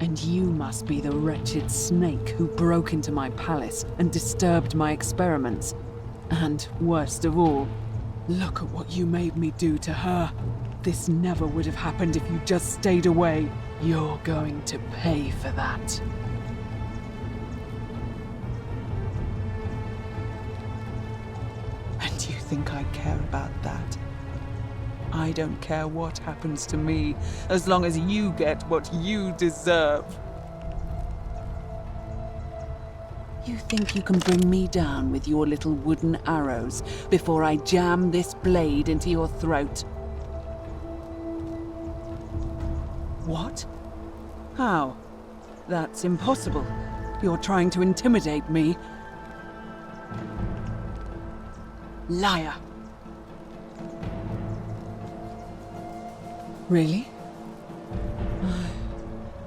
And you must be the wretched snake who broke into my palace and disturbed my experiments. And worst of all, look at what you made me do to her. This never would have happened if you just stayed away. You're going to pay for that. And you think I care about that? I don't care what happens to me, as long as you get what you deserve. You think you can bring me down with your little wooden arrows before I jam this blade into your throat? What? How? That's impossible. You're trying to intimidate me. Liar. Really?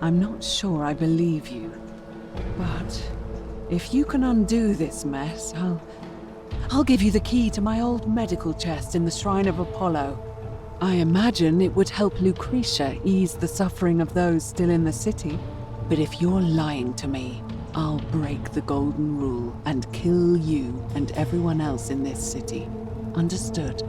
I'm not sure I believe you. But if you can undo this mess, I'll give you the key to my old medical chest in the Shrine of Apollo. I imagine it would help Lucretia ease the suffering of those still in the city. But if you're lying to me, I'll break the golden rule and kill you and everyone else in this city. Understood?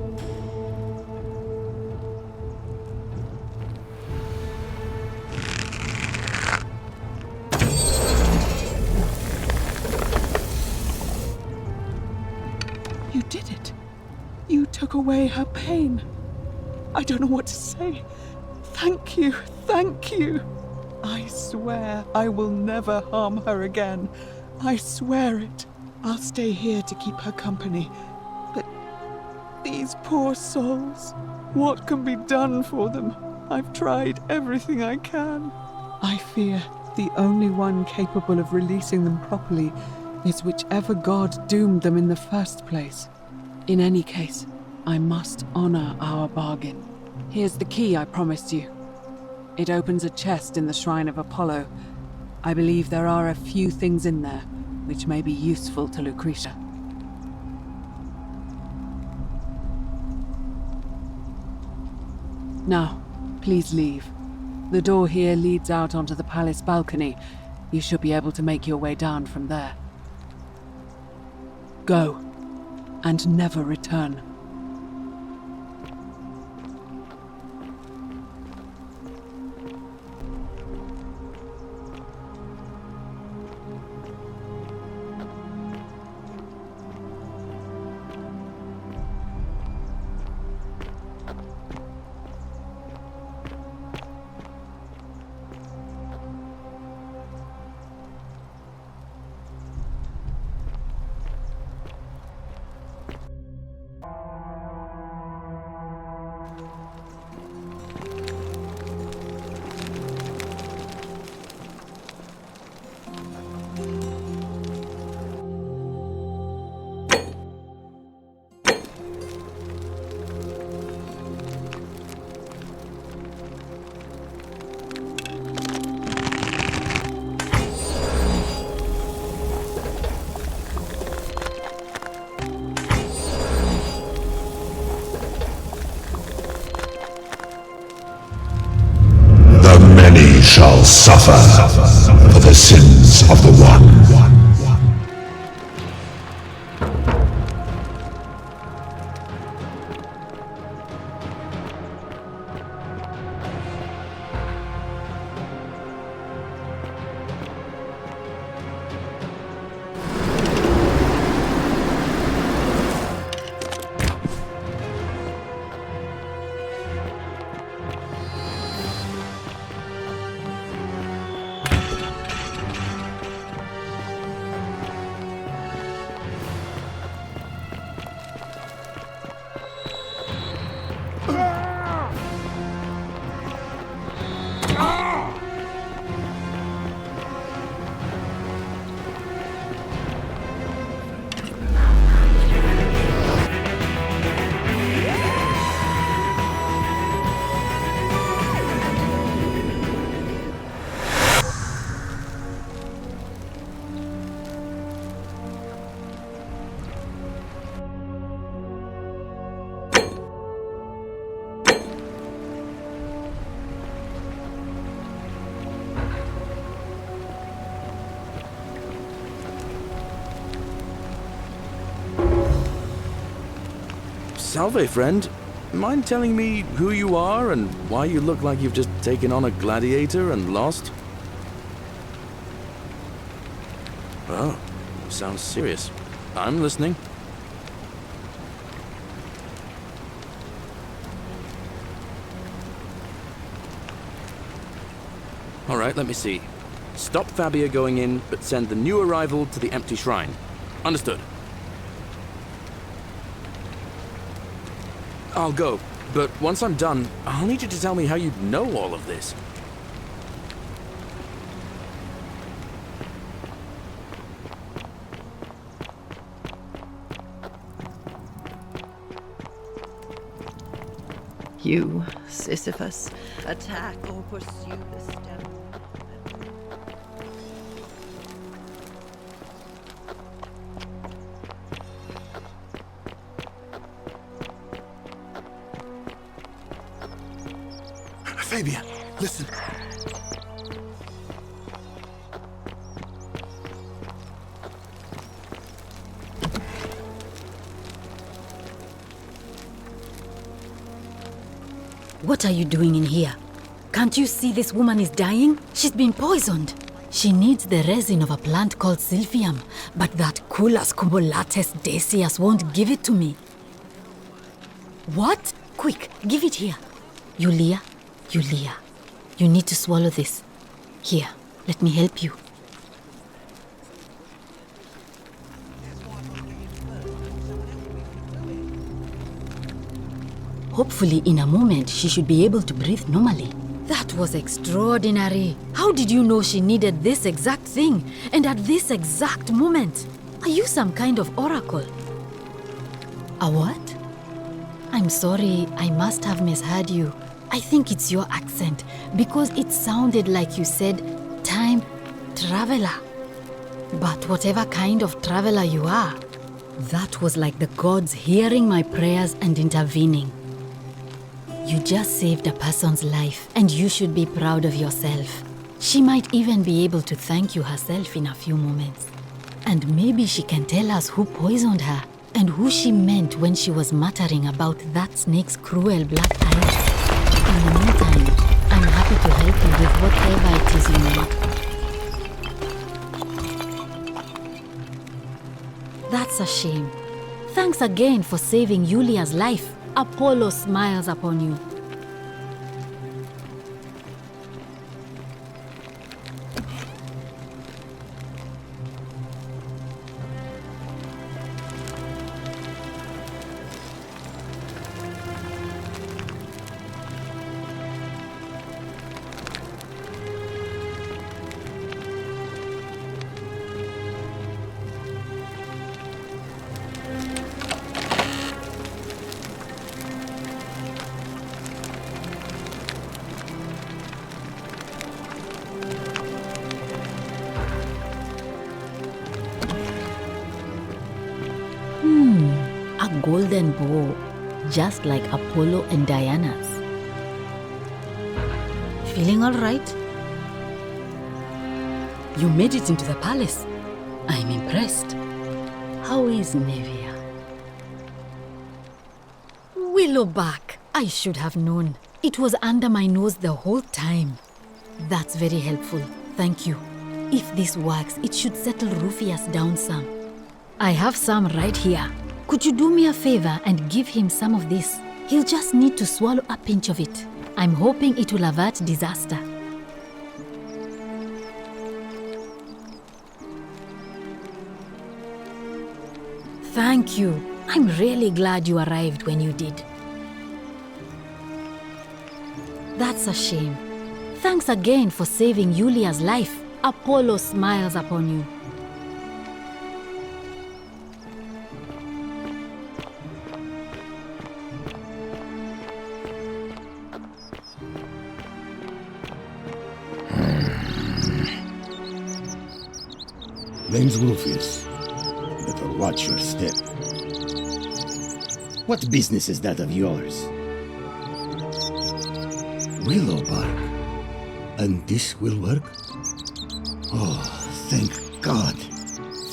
You did it. You took away her pain. I don't know what to say. Thank you, thank you. I swear I will never harm her again. I swear it. I'll stay here to keep her company. But these poor souls, what can be done for them? I've tried everything I can. I fear the only one capable of releasing them properly is whichever god doomed them in the first place. In any case, I must honor our bargain. Here's the key I promised you. It opens a chest in the Shrine of Apollo. I believe there are a few things in there which may be useful to Lucretia. Now, please leave. The door here leads out onto the palace balcony. You should be able to make your way down from there. Go, and never return. Shall suffer for the sins of the one. Salve, friend. Mind telling me who you are and why you look like you've just taken on a gladiator and lost? Oh, sounds serious. I'm listening. Alright, let me see. Stop Fabia going in, but send the new arrival to the empty shrine. Understood. I'll go, but once I'm done, I'll need you to tell me how you know all of this. You, Sisyphus, attack or pursue the stone. Fabian, listen. What are you doing in here? Can't you see this woman is dying? She's been poisoned. She needs the resin of a plant called Silphium, but that Culus cumbulatus decius won't give it to me. What? Quick, give it here. Yulia, you need to swallow this. Here, let me help you. Hopefully, in a moment, she should be able to breathe normally. That was extraordinary. How did you know she needed this exact thing, and at this exact moment? Are you some kind of oracle? A what? I'm sorry, I must have misheard you. I think it's your accent, because it sounded like you said, time traveler. But whatever kind of traveler you are, that was like the gods hearing my prayers and intervening. You just saved a person's life, and you should be proud of yourself. She might even be able to thank you herself in a few moments. And maybe she can tell us who poisoned her, and who she meant when she was muttering about that snake's cruel black eyes. In the meantime, I'm happy to help you with whatever it is you need. That's a shame. Thanks again for saving Yulia's life. Apollo smiles upon you. A golden bow, just like Apollo and Diana's. Feeling all right? You made it into the palace. I'm impressed. How is Nevia? Willowback! I should have known. It was under my nose the whole time. That's very helpful. Thank you. If this works, it should settle Rufius down some. I have some right here. Could you do me a favor and give him some of this? He'll just need to swallow a pinch of it. I'm hoping it will avert disaster. Thank you. I'm really glad you arrived when you did. That's a shame. Thanks again for saving Yulia's life. Apollo smiles upon you. Name's Rufius. Better watch your step. What business is that of yours? Willowbark. And this will work? Oh, thank God.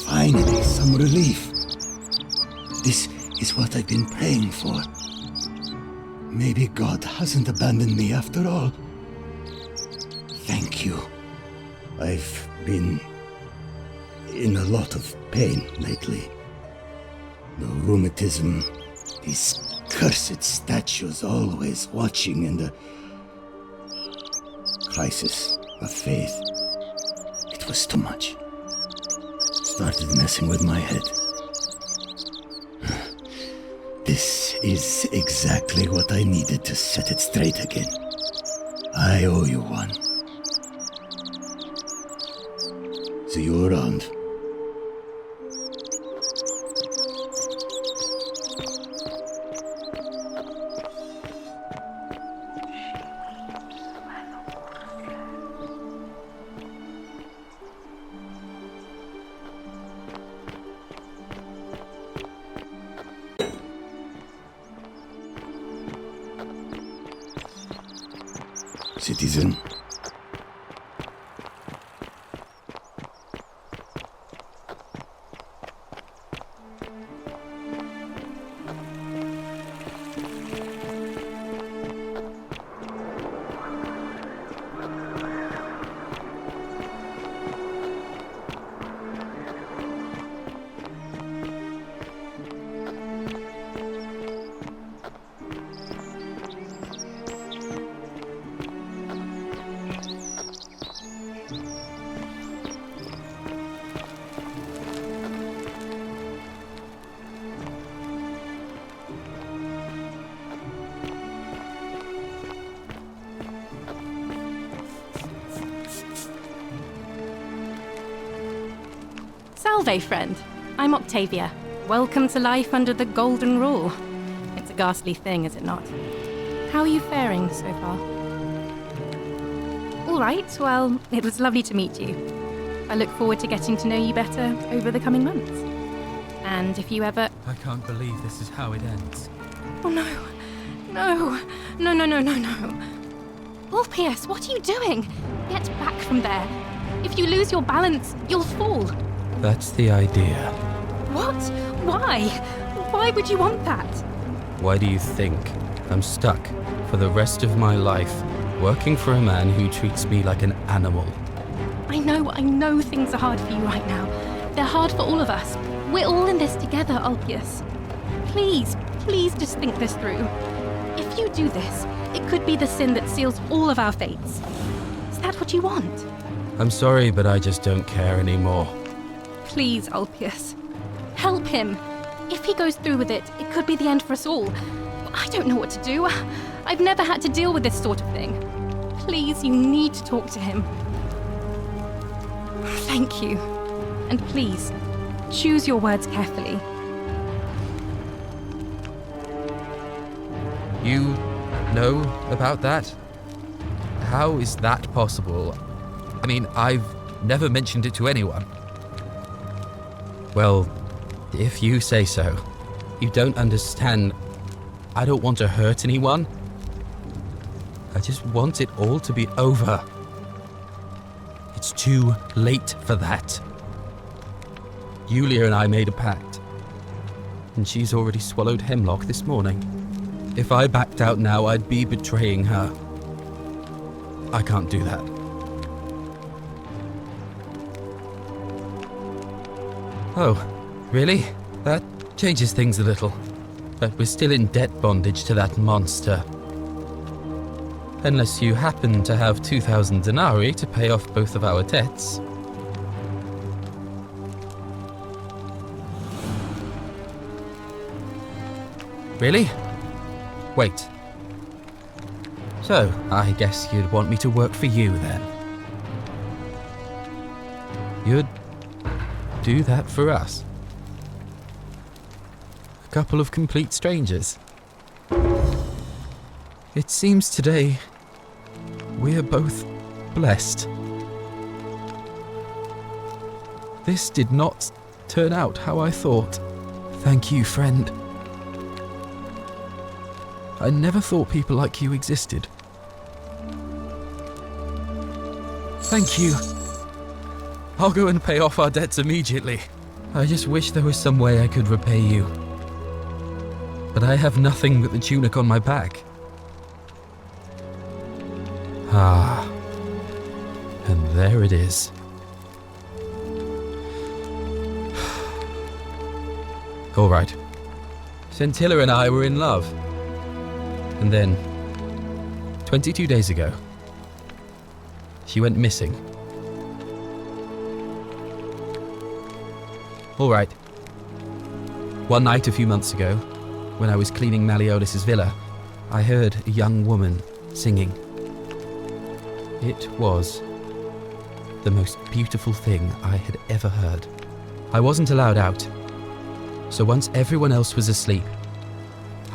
Finally, some relief. This is what I've been praying for. Maybe God hasn't abandoned me after all. Thank you. I've been in a lot of pain lately. The rheumatism, these cursed statues always watching, and the crisis of faith. It was too much. Started messing with my head. This is exactly what I needed to set it straight again. I owe you one. See you around. Citizen. Salve, friend. I'm Octavia. Welcome to life under the Golden Rule. It's a ghastly thing, is it not? How are you faring so far? All right, well, it was lovely to meet you. I look forward to getting to know you better over the coming months. And if you ever... I can't believe this is how it ends. Oh, no. No. No, no, no, no, no. Ulpius, what are you doing? Get back from there. If you lose your balance, you'll fall. That's the idea. What? Why? Why would you want that? Why do you think I'm stuck for the rest of my life working for a man who treats me like an animal? I know things are hard for you right now. They're hard for all of us. We're all in this together, Ulpius. Please just think this through. If you do this, it could be the sin that seals all of our fates. Is that what you want? I'm sorry, but I just don't care anymore. Please, Ulpius. Help him. If he goes through with it, it could be the end for us all. I don't know what to do. I've never had to deal with this sort of thing. Please, you need to talk to him. Thank you. And please, choose your words carefully. You know about that? How is that possible? I mean, I've never mentioned it to anyone. Well, if you say so. You don't understand. I don't want to hurt anyone. I just want it all to be over. It's too late for that. Yulia and I made a pact, and she's already swallowed hemlock this morning. If I backed out now, I'd be betraying her. I can't do that. Oh, really? That changes things a little. But we're still in debt bondage to that monster. Unless you happen to have 2,000 denarii to pay off both of our debts. Really? Wait. So, I guess you'd want me to work for you then. You'd do that for us? A couple of complete strangers. It seems today we're both blessed. This did not turn out how I thought. Thank you, friend. I never thought people like you existed. Thank you. I'll go and pay off our debts immediately. I just wish there was some way I could repay you. but I have nothing but the tunic on my back. Ah, and there it is. All right. Scintilla and I were in love. And then, 22 days ago, she went missing. All right. One night a few months ago, when I was cleaning Malleolus's villa, I heard a young woman singing. It was the most beautiful thing I had ever heard. I wasn't allowed out, so once everyone else was asleep,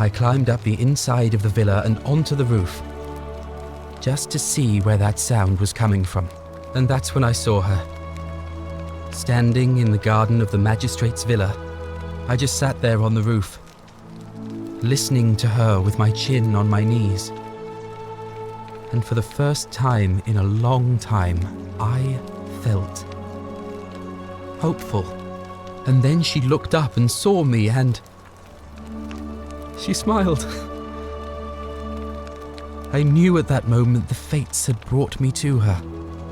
I climbed up the inside of the villa and onto the roof, just to see where that sound was coming from. And that's when I saw her. Standing in the garden of the magistrate's villa, I just sat there on the roof, listening to her with my chin on my knees. And for the first time in a long time, I felt hopeful. And then she looked up and saw me and she smiled. I knew at that moment the fates had brought me to her.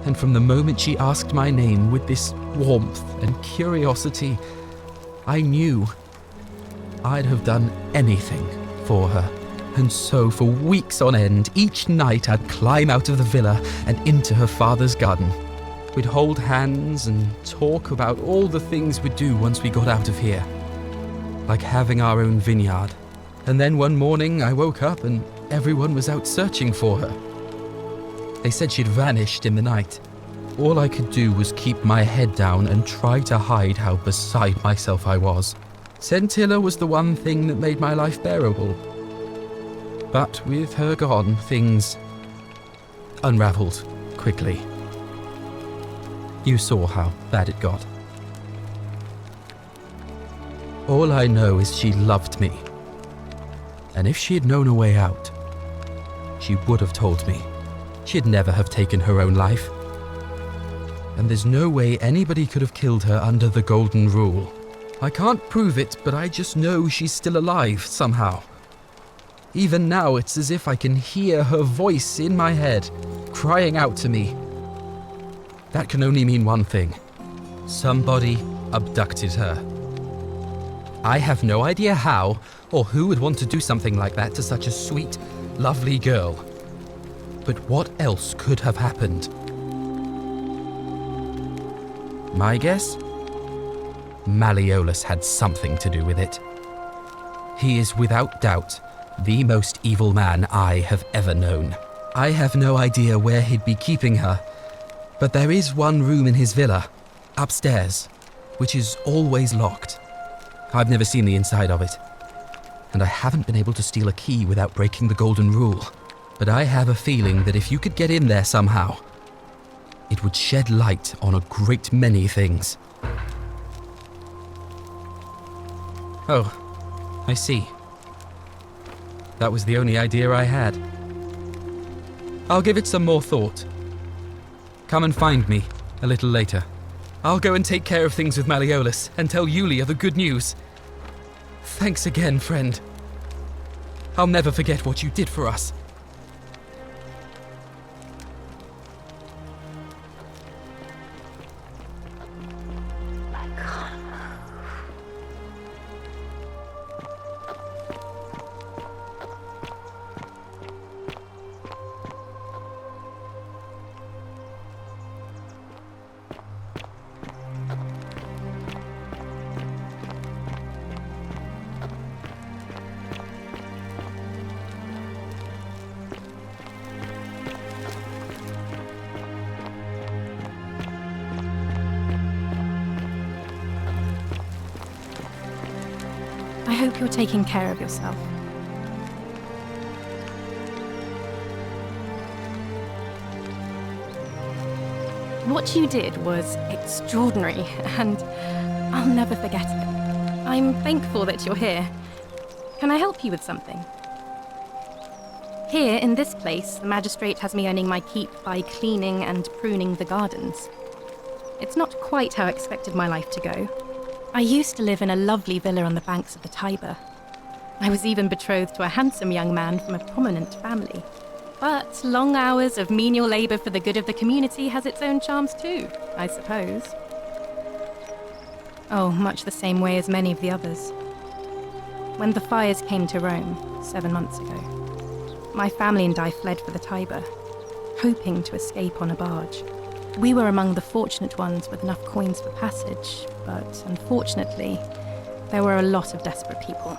And from the moment she asked my name with this warmth and curiosity, I knew I'd have done anything for her. And so for weeks on end, each night I'd climb out of the villa and into her father's garden. We'd hold hands and talk about all the things we'd do once we got out of here. Like having our own vineyard. And then one morning I woke up and everyone was out searching for her. They said she'd vanished in the night. All I could do was keep my head down and try to hide how beside myself I was. Scintilla was the one thing that made my life bearable. But with her gone, things unraveled quickly. You saw how bad it got. All I know is she loved me. And if she had known a way out, she would have told me. She'd never have taken her own life. And there's no way anybody could have killed her under the Golden Rule. I can't prove it, but I just know she's still alive somehow. Even now, it's as if I can hear her voice in my head, crying out to me. That can only mean one thing. Somebody abducted her. I have no idea how, or who would want to do something like that to such a sweet, lovely girl. But what else could have happened? My guess? Malleolus had something to do with it. He is without doubt the most evil man I have ever known. I have no idea where he'd be keeping her, but there is one room in his villa, upstairs, which is always locked. I've never seen the inside of it, and I haven't been able to steal a key without breaking the Golden Rule. But I have a feeling that if you could get in there somehow, it would shed light on a great many things. Oh, I see. That was the only idea I had. I'll give it some more thought. Come and find me a little later. I'll go and take care of things with Malleolus and tell Yulia the good news. Thanks again, friend. I'll never forget what you did for us. I hope you're taking care of yourself. What you did was extraordinary, and I'll never forget it. I'm thankful that you're here. Can I help you with something? Here, in this place, the magistrate has me earning my keep by cleaning and pruning the gardens. It's not quite how I expected my life to go. I used to live in a lovely villa on the banks of the Tiber. I was even betrothed to a handsome young man from a prominent family. But long hours of menial labor for the good of the community has its own charms too, I suppose. Oh, much the same way as many of the others. When the fires came to Rome 7 months ago, my family and I fled for the Tiber, hoping to escape on a barge. We were among the fortunate ones with enough coins for passage, but unfortunately, there were a lot of desperate people,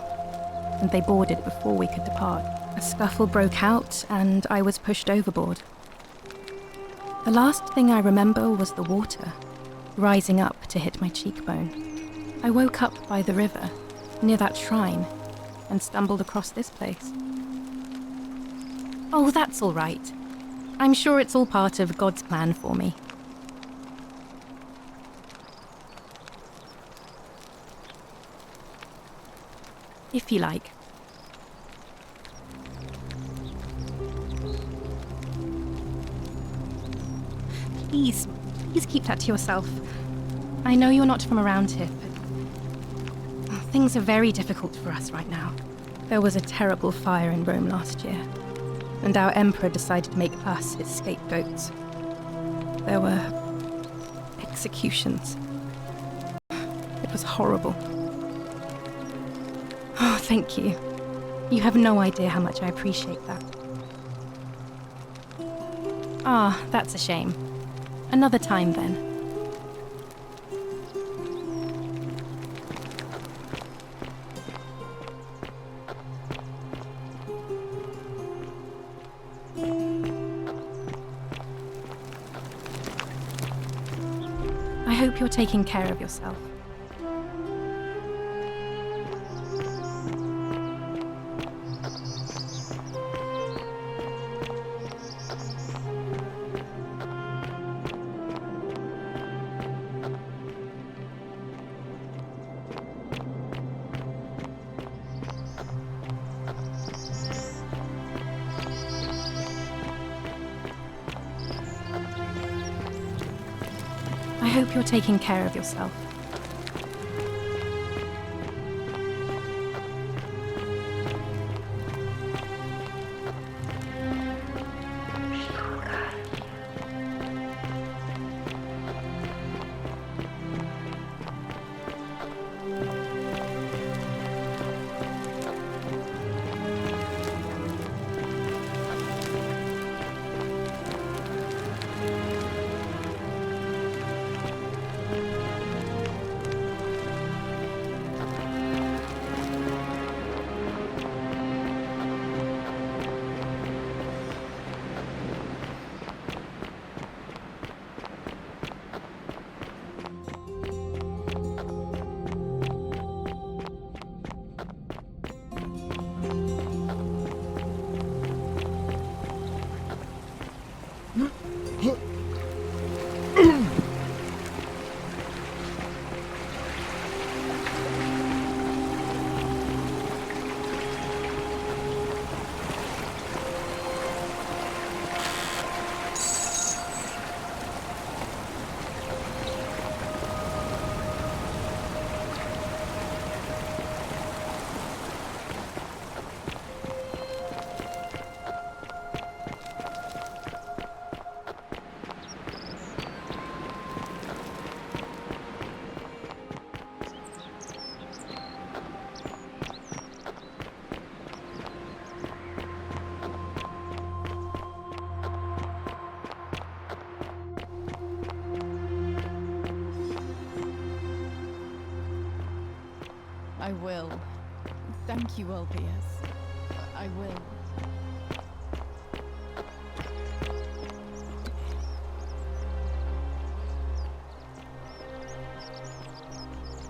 and they boarded before we could depart. A scuffle broke out, and I was pushed overboard. The last thing I remember was the water, rising up to hit my cheekbone. I woke up by the river, near that shrine, and stumbled across this place. Oh, that's all right. I'm sure it's all part of God's plan for me. If you like. Please keep that to yourself. I know you're not from around here, but things are very difficult for us right now. There was a terrible fire in Rome last year, and our emperor decided to make us his scapegoats. There were executions. It was horrible. Oh, thank you. You have no idea how much I appreciate that. Ah, that's a shame. Another time then. I hope you're taking care of yourself. I hope you're taking care of yourself. I will. Thank you, Ulpius. I will.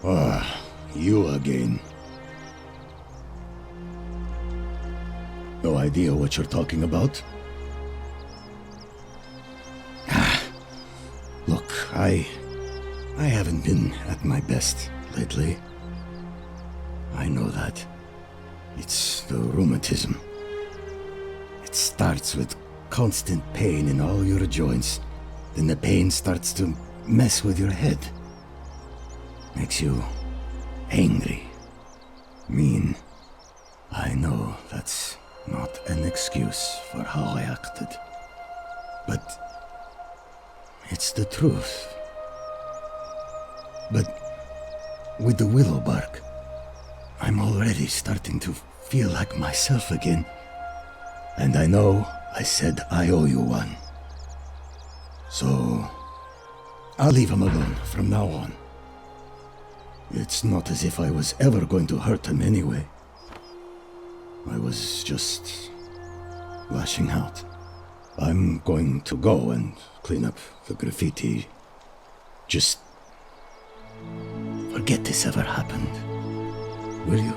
Ah, you again. No idea what you're talking about? Look, I haven't been at my best lately. I know that. It's the rheumatism. It starts with constant pain in all your joints. Then the pain starts to mess with your head. Makes you angry, mean, I know that's not an excuse for how I acted. But it's the truth. But with the willow bark, I'm already starting to feel like myself again. And I know I said I owe you one. So I'll leave him alone from now on. It's not as if I was ever going to hurt him anyway. I was just lashing out. I'm going to go and clean up the graffiti. Just forget this ever happened. Will you?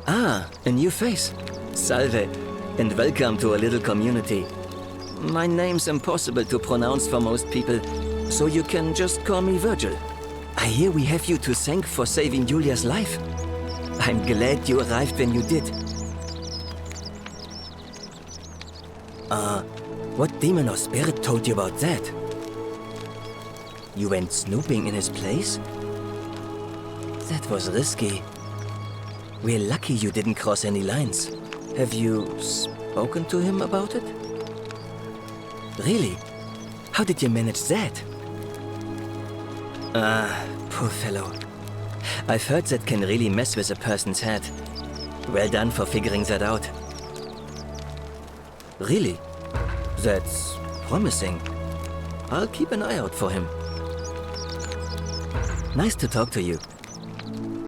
Ah, a new face. Salve, and welcome to a little community. My name's impossible to pronounce for most people, so you can just call me Virgil. I hear we have you to thank for saving Julia's life. I'm glad you arrived when you did. What demon or spirit told you about that? You went snooping in his place? That was risky. We're lucky you didn't cross any lines. Have you spoken to him about it? Really? How did you manage that? Poor fellow. I've heard that can really mess with a person's head. Well done for figuring that out. Really? That's promising. I'll keep an eye out for him. Nice to talk to you.